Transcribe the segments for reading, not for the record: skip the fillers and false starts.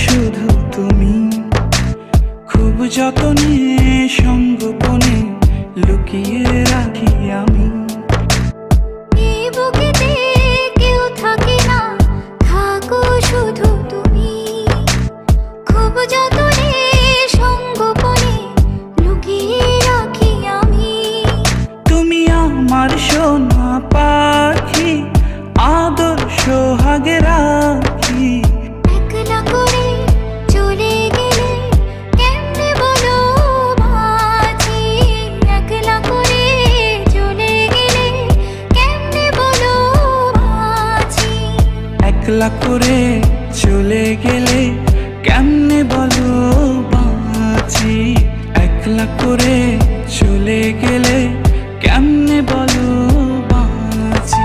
শুধু তুমি, খুব যতনে সঙ্গোপনে লুকিয়ে রাখি আমি। এই বুকেতে কেউ থাকে না, থাকো শুধু তুমি, খুব যতনে সঙ্গোপনে লুকিয়ে রাখি আমি। তুমি আমার সোনা পাখি, আদর সোহাগে রাখি। একলা করে চলে গেলে কেমনে বলো বাঁচি, একলা করে চলে গেলে কেমনে বলো বাঁচি। একলা করে চলে গেলে কেমনে বলো বাঁচি, একলা করে চলে গেলে কেমনে বলো বাঁচি।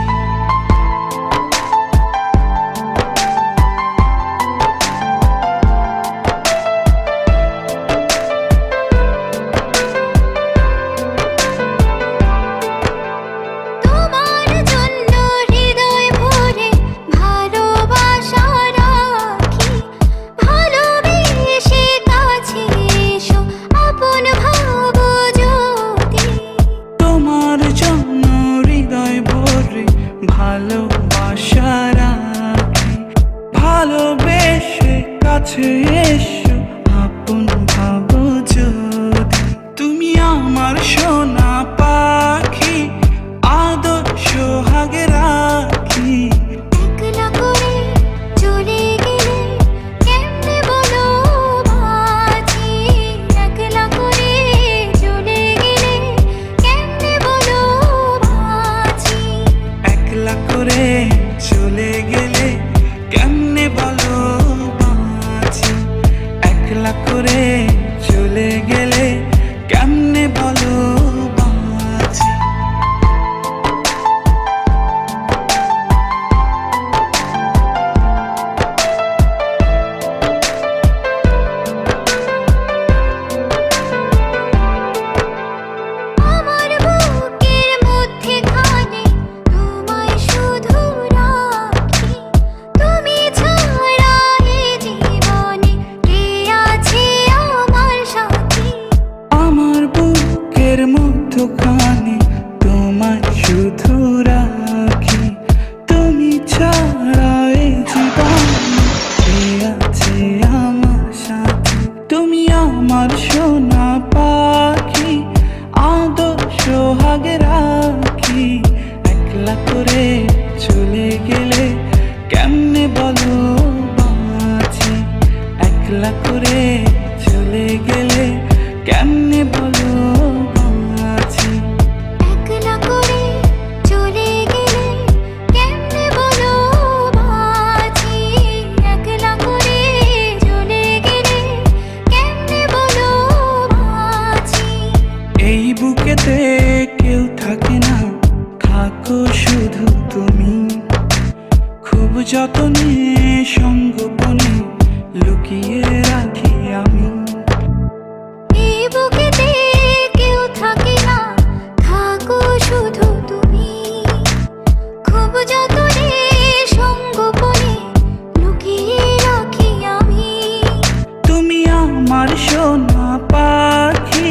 তোমার জন্য হৃদয় ভরে ভালোবাসা রাখি, ভালোবেসে কাছে এসো আপন ভাবো যদি। তোমার জন্য হৃদয় ভরে ভালোবাসা রাখি, ভালোবেসে কাছে এসো আপন ভাবো যদি। তুমি আমার সোনা পাখি, আদর সোহাগে রাখি। একলা করে চলে গেলে কেমনে বলো বাঁচি, একলা করে চলে গেলে কেমনে বলো বাঁচি। একলা করে চলে গেলে কেমনে বলো বাঁচি, একলা করে চলে গেলে কেমনে বলো বাঁচি। আমার বুকের মধ্যেখানে তোমায় শুধু রাখি, তুমি ছাড়া এ জীবনে কে আছে আমার সাথী। আমার বুকের মধ্যখানে তোমায় শুধু রাখি, তুমি ছাড়া এই জীবনে কে আছে আমার সাথে। তুমি আমার সোনা পাখি, আদর সোহাগে রাখি। একলা করে চলে গেলে কেমনে বলো বাঁচি, একলা করে চলে গেলে কেমনে বলো বাঁচি। একলা করে চলে গেলে কেমনে বলো বাঁচি, একলা করে চলে গেলে কেমনে বলো বাঁচি। এই বুকেতে কেউ থাকে না, থাকো শুধু তুমি, খুব যতনে সঙ্গোপনে লুকিয়ে রাখি আমি। এই বুকেতে কেউ থাকে না, থাকো শুধু তুমি, খুব যতনে সঙ্গোপনে লুকিয়ে রাখি আমি। তুমি আমার সোনা পাখি,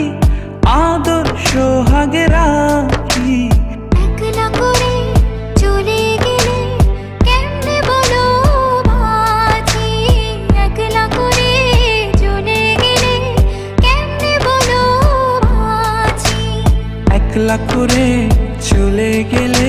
আদর সোহাগে রাখি। একলা করে চলে গেলে কেমনে বলো বাঁচি, একলা করে চলে গেলে কেমনে বলো বাঁচি। একলা করে চলে গেলে